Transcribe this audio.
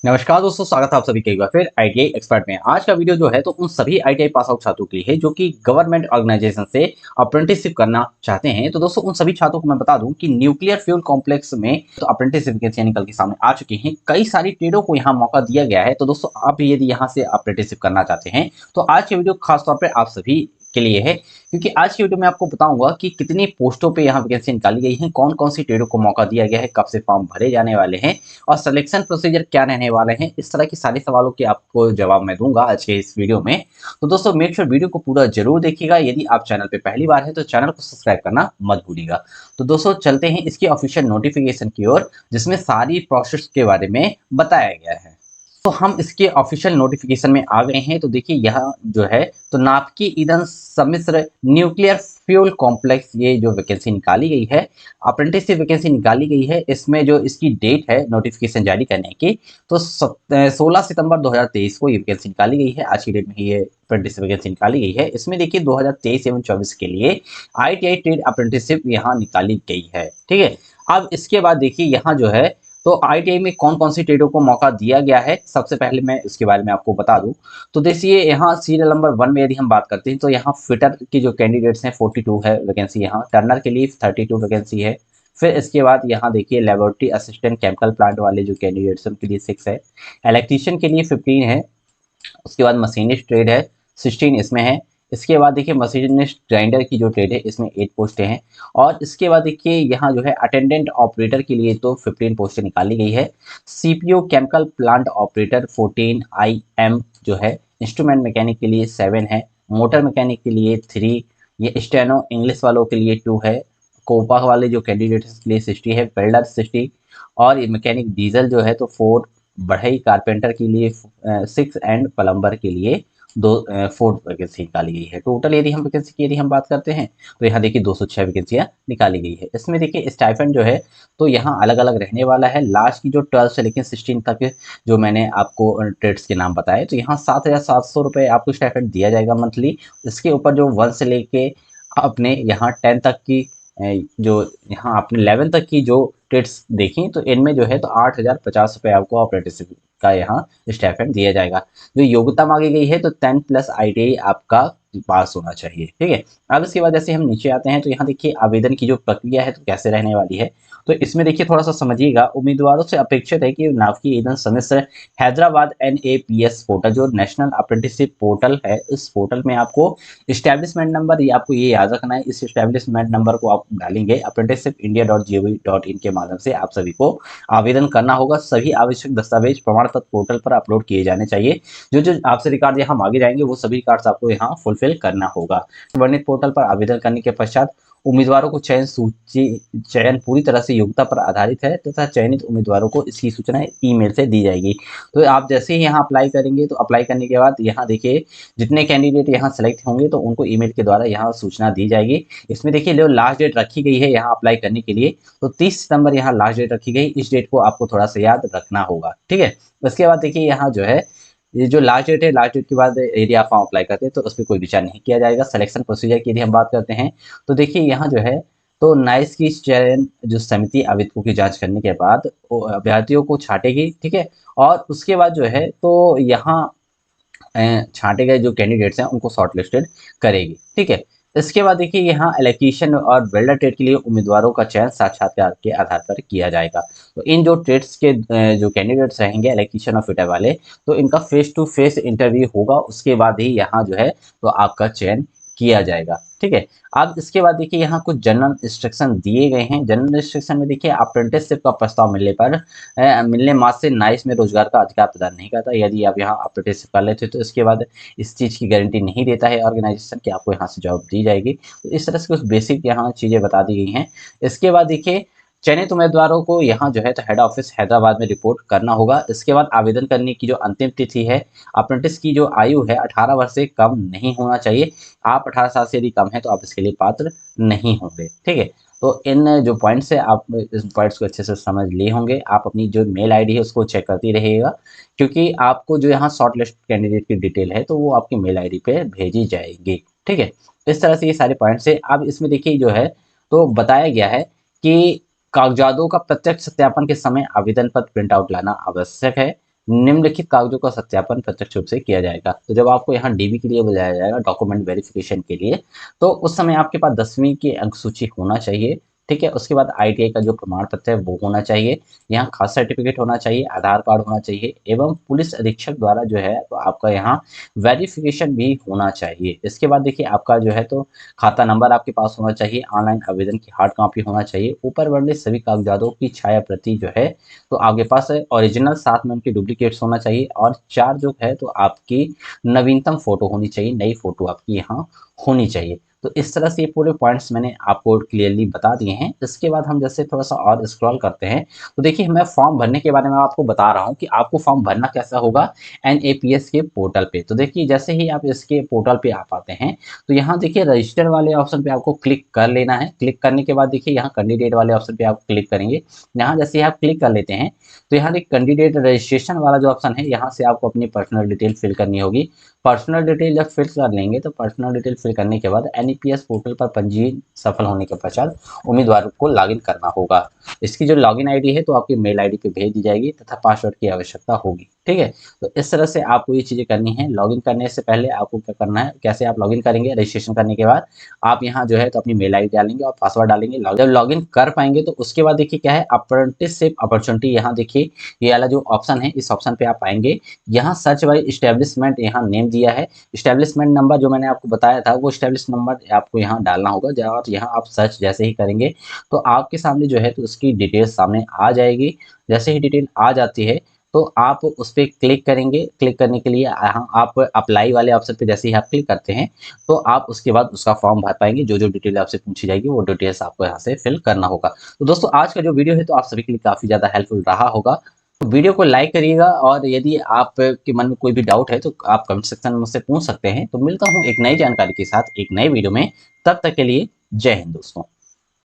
नमस्कार दोस्तों, स्वागत है आप सभी का एक बार फिर आईटीआई एक्सपर्ट में। आज का वीडियो जो है तो उन सभी आईटीआई पास आउट छात्रों के लिए है जो कि गवर्नमेंट ऑर्गेनाइजेशन से अप्रेंटिसशिप करना चाहते हैं। तो दोस्तों उन सभी छात्रों को मैं बता दूं कि न्यूक्लियर फ्यूल कॉम्प्लेक्स में तो अप्रेंटिसशिप वैकेंसी निकल के सामने आ चुकी हैं। कई सारी ट्रेडों को यहाँ मौका दिया गया है। तो दोस्तों आप भी यदि यहाँ से अप्रेंटिसशिप करना चाहते हैं तो आज की वीडियो खासतौर पर आप सभी के लिए है, क्योंकि आज की वीडियो में आपको बताऊंगा कि कितनी पोस्टों पे यहाँ वैकेंसी निकाली गई है, कौन कौन सी ट्रेडों को मौका दिया गया है, कब से फॉर्म भरे जाने वाले हैं और सिलेक्शन प्रोसीजर क्या रहने वाले हैं। इस तरह के सारे सवालों के आपको जवाब मैं दूंगा आज के इस वीडियो में। तो दोस्तों मेक श्योर वीडियो को पूरा जरूर देखिएगा। यदि आप चैनल पे पहली बार है तो चैनल को सब्सक्राइब करना मत भूलिएगा। तो दोस्तों चलते हैं इसकी ऑफिशियल नोटिफिकेशन की ओर, जिसमें सारी प्रोसेस के बारे में बताया गया है। तो हम इसके ऑफिशियल नोटिफिकेशन में आ गए हैं। तो देखिए यह जो है तो नापकी ईंधन सम्मिश्र न्यूक्लियर फ्यूल कॉम्प्लेक्स, ये जो वैकेंसी निकाली गई है, अप्रेंटिसशिप वैकेंसी निकाली गई है। इसमें जो इसकी डेट है नोटिफिकेशन जारी करने की, तो 16 सितंबर 2023 को ये वैकेंसी निकाली गई है। आज की डेट में ये अप्रेंटिसशिप वैकेंसी निकाली गई है। इसमें देखिए 2023 एवं 24 के लिए आईटीआई ट्रेड अप्रेंटिसशिप यहाँ निकाली गई है। ठीक है, अब इसके बाद देखिए यहाँ जो है तो आईटीआई में कौन कौन सी ट्रेडों को मौका दिया गया है, सबसे पहले मैं इसके बारे में आपको बता दूं। तो देखिए यहाँ सीरियल नंबर 1 में यदि हम बात करते हैं तो यहाँ फिटर की जो कैंडिडेट्स हैं 42 है वैकेंसी, यहाँ टर्नर के लिए 32 वैकेंसी है। फिर इसके बाद यहाँ देखिए लेबोरेटरी असिस्टेंट केमिकल प्लांट वाले जो कैंडिडेट्स हैं उनके लिए 6 है। इलेक्ट्रीशियन के लिए 15 है। उसके बाद मशीनिस्ट ट्रेड है 16 इसमें है। इसके बाद देखिए मशीनिस्ट ग्राइंडर की जो ट्रेड है इसमें 8 पोस्टें हैं। और इसके बाद देखिए यहाँ जो है अटेंडेंट ऑपरेटर के लिए तो 15 पोस्टें निकाली गई है। CPO chemical plant operator 14, IM जो है इंस्ट्रूमेंट मैकेनिक के लिए 7 है। मोटर मैकेनिक के लिए 3, ये स्टेनो इंग्लिश वालों के लिए 2 है। कोपा वाले जो कैंडिडेट्स के लिए 60 है, वेल्डर 60, और ये मैकेनिक डीजल जो है तो 4, बढ़ई कारपेंटर के लिए 6 एंड प्लम्बर के लिए 4 वैकेंसी निकाली गई है। टोटल यदि हम वैकेंसी की यदि हम बात करते हैं तो यहाँ देखिए 206 वैकेंसियाँ निकाली गई है। इसमें देखिए स्टाइपेंड जो है तो यहाँ अलग अलग रहने वाला है। लास्ट की जो 12 से लेकर 16 तक जो मैंने आपको ट्रेड्स के नाम बताए, तो यहाँ 7,700 आपको स्टाइपेंड दिया जाएगा मंथली। इसके ऊपर जो 1 से लेके अपने यहाँ 10 तक की जो यहाँ आपने 11 तक की जो ट्रेड्स देखी तो इनमें जो है तो 8,050 आपको अप्रेंटिसशिप का यहाँ स्टाइपेंड दिया जाएगा। जो योग्यता मांगी गई है तो 10 प्लस आईटीआई आपका पास होना चाहिए। ठीक है, अब इसके बाद जैसे हम नीचे आते हैं तो यहाँ देखिए आवेदन की जो प्रक्रिया है तो कैसे रहने वाली है। तो इसमें देखिए थोड़ा सा समझिएगा। उम्मीदवारों से अपेक्षित है कि नावकी ईंधन समिश्र हैदराबाद एनएपीएस पोर्टल, जो नेशनल अप्रेंटिसशिप पोर्टल है, इस पोर्टल में आपको इस्टेब्लिशमेंट नंबर, ये आपको ये याद रखना है, इस इस्टेब्लिशमेंट नंबर को आप डालेंगे अप्रेंटिसशिप इंडिया.gov.in के माध्यम से आप सभी को आवेदन करना होगा। सभी आवश्यक दस्तावेज प्रमाण पत्र पोर्टल पर अपलोड किए जाने चाहिए। जो जो आपसे रिकॉर्ड यहाँ मांगे जाएंगे वो सभी रिकॉर्ड्स आपको यहाँ फुलफिल करना होगा। वर्णित पोर्टल पर आवेदन करने के पश्चात उम्मीदवारों को चयन पूरी तरह से योग्यता पर आधारित है तथा चयनित उम्मीदवारों को इसकी सूचना ईमेल से दी जाएगी। तो आप जैसे ही यहाँ अप्लाई करेंगे तो अप्लाई करने के बाद यहाँ देखिए जितने कैंडिडेट यहाँ सेलेक्ट होंगे तो उनको ईमेल के द्वारा यहाँ सूचना दी जाएगी। इसमें देखिए जो लास्ट डेट रखी गई है यहाँ अप्लाई करने के लिए तो 30 सितंबर यहाँ लास्ट डेट रखी गई। इस डेट को आपको थोड़ा सा याद रखना होगा। ठीक है, उसके बाद देखिए यहाँ जो है ये जो लास्ट डेट है, लास्ट डेट के बाद यदि आप फॉर्म अप्लाई करते हैं तो उस पर कोई विचार नहीं किया जाएगा। सिलेक्शन प्रोसीजर की यदि हम बात करते हैं तो देखिए यहाँ जो है तो नाइस की चयन जो समिति आवेदकों की जांच करने के बाद अभ्यर्थियों को छांटेगी। ठीक है, और उसके बाद जो है तो यहाँ छांटे गए जो कैंडिडेट्स हैं उनको शॉर्ट लिस्टेड करेगी। ठीक है, इसके बाद देखिए यहाँ इलेक्ट्रीशियन और वेल्डर ट्रेड के लिए उम्मीदवारों का चयन साक्षात्कार के आधार पर किया जाएगा। तो इन जो ट्रेड्स के जो कैंडिडेट्स रहेंगे इलेक्ट्रीशियन और फिटर वाले, तो इनका फेस टू फेस इंटरव्यू होगा। उसके बाद ही यहाँ जो है तो आपका चयन किया जाएगा। ठीक है, अब इसके बाद देखिए यहाँ कुछ जनरल इंस्ट्रक्शन दिए गए हैं। जनरल इंस्ट्रक्शन में देखिए अप्रेंटिसशिप का प्रस्ताव मिलने पर मिलने मात्र से नाइस में रोजगार का अधिकार प्रदान नहीं करता। यदि आप यहाँ अप्रेंटिसशिप कर लेते तो इसके बाद इस चीज़ की गारंटी नहीं देता है ऑर्गेनाइजेशन कि आपको यहाँ से जॉब दी जाएगी। तो इस तरह से कुछ बेसिक यहाँ चीज़ें बता दी गई हैं। इसके बाद देखिए चयनित उम्मीदवारों को यहाँ जो है तो हेड ऑफिस हैदराबाद में रिपोर्ट करना होगा। इसके बाद आवेदन करने की जो अंतिम तिथि है, अप्रेंटिस की जो आयु है 18 वर्ष से कम नहीं होना चाहिए। आप 18 साल से यदि कम है तो आप इसके लिए पात्र नहीं होंगे। ठीक है, तो इन जो पॉइंट्स है आप इस पॉइंट्स को अच्छे से समझ लिए होंगे। आप अपनी जो मेल आईडी है उसको चेक करती रहिएगा, क्योंकि आपको जो यहाँ शॉर्ट लिस्ट कैंडिडेट की डिटेल है तो वो आपकी मेल आईडी पे भेजी जाएगी। ठीक है, इस तरह से ये सारे पॉइंट्स है। अब इसमें देखिए जो है तो बताया गया है कि कागजातों का प्रत्यक्ष सत्यापन के समय आवेदन पत्र प्रिंट आउट लाना आवश्यक है। निम्नलिखित कागजों का सत्यापन प्रत्यक्ष रूप से किया जाएगा। तो जब आपको यहाँ डीबी के लिए बुलाया जाएगा, डॉक्यूमेंट वेरिफिकेशन के लिए, तो उस समय आपके पास 10वीं की अंक सूची होना चाहिए, ठीक है। उसके बाद आईटीआई का जो प्रमाण पत्र है वो होना चाहिए, यहाँ खास सर्टिफिकेट होना चाहिए, आधार कार्ड होना चाहिए एवं पुलिस अधीक्षक द्वारा जो है तो आपका यहाँ वेरिफिकेशन भी होना चाहिए। इसके बाद देखिए आपका जो है तो खाता नंबर आपके पास होना चाहिए, ऑनलाइन आवेदन की हार्ड कॉपी होना चाहिए, ऊपर वर्णित सभी कागजातों की छाया प्रति जो है तो आपके पास ओरिजिनल, साथ में उनके डुप्लीकेट्स होना चाहिए, और 4 जो है तो आपकी नवीनतम फोटो होनी चाहिए, नई फोटो आपकी यहाँ होनी चाहिए। तो इस तरह से ये पूरे पॉइंट्स मैंने आपको क्लियरली बता दिए हैं। इसके बाद हम जैसे थोड़ा सा और स्क्रॉल करते हैं, तो देखिए मैं फॉर्म भरने के बारे में आपको बता रहा हूँ कि आपको फॉर्म भरना कैसा होगा एनएपीएस के पोर्टल पे। तो देखिए जैसे ही आप इसके पोर्टल पे आ पाते हैं, तो यहाँ देखिए रजिस्टर वाले ऑप्शन पे आपको क्लिक कर लेना है। क्लिक करने के बाद देखिए यहाँ कैंडिडेट वाले ऑप्शन पे आप क्लिक करेंगे। यहाँ जैसे ही आप क्लिक कर लेते हैं, तो यहाँ एक कैंडिडेट रजिस्ट्रेशन वाला जो ऑप्शन है, यहाँ से आपको अपनी पर्सनल डिटेल फिल करनी होगी। पर्सनल डिटेल जब फिल कर लेंगे, तो पर्सनल डिटेल फिल करने के बाद एनईपीएस पोर्टल पर पंजीयन सफल होने के पश्चात उम्मीदवार को लॉगिन करना होगा। इसकी जो लॉगिन आईडी है तो आपकी मेल आईडी पे भेज दी जाएगी तथा पासवर्ड की आवश्यकता होगी, ठीक है। तो इस तरह से आपको ये चीज़ें करनी है। लॉगिन करने से पहले आपको क्या करना है, कैसे आप लॉगिन करेंगे, रजिस्ट्रेशन करने के बाद आप यहाँ जो है तो अपनी मेल आईडी डालेंगे और पासवर्ड डालेंगे। जब लॉगिन कर पाएंगे तो उसके बाद देखिए क्या है, अप्रेंटिसशिप अपॉर्चुनिटी, यहाँ देखिए ये वाला जो ऑप्शन है, इस ऑप्शन पे आप आएंगे। यहाँ सर्च बाय इस्टेब्लिशमेंट यहाँ नेम दिया है, इस्टेब्लिशमेंट नंबर जो मैंने आपको बताया था वो इस्टेब्लिश नंबर आपको यहाँ डालना होगा। और यहाँ आप सर्च जैसे ही करेंगे तो आपके सामने जो है तो उसकी डिटेल्स सामने आ जाएगी। जैसे ही डिटेल आ जाती है तो आप उस पर क्लिक करेंगे। क्लिक करने के लिए यहाँ आप अप्लाई वाले ऑप्शन पे जैसे ही आप क्लिक करते हैं तो आप उसके बाद उसका फॉर्म भर पाएंगे। जो जो डिटेल आपसे पूछी जाएगी वो डिटेल्स आपको यहाँ से फिल करना होगा। तो दोस्तों आज का जो वीडियो है तो आप सभी के लिए काफ़ी ज़्यादा हेल्पफुल रहा होगा। तो वीडियो को लाइक करिएगा, और यदि आपके मन में कोई भी डाउट है तो आप कमेंट सेक्शन में मुझसे पूछ सकते हैं। तो मिलता हूँ एक नई जानकारी के साथ एक नए वीडियो में, तब तक के लिए जय हिंद दोस्तों।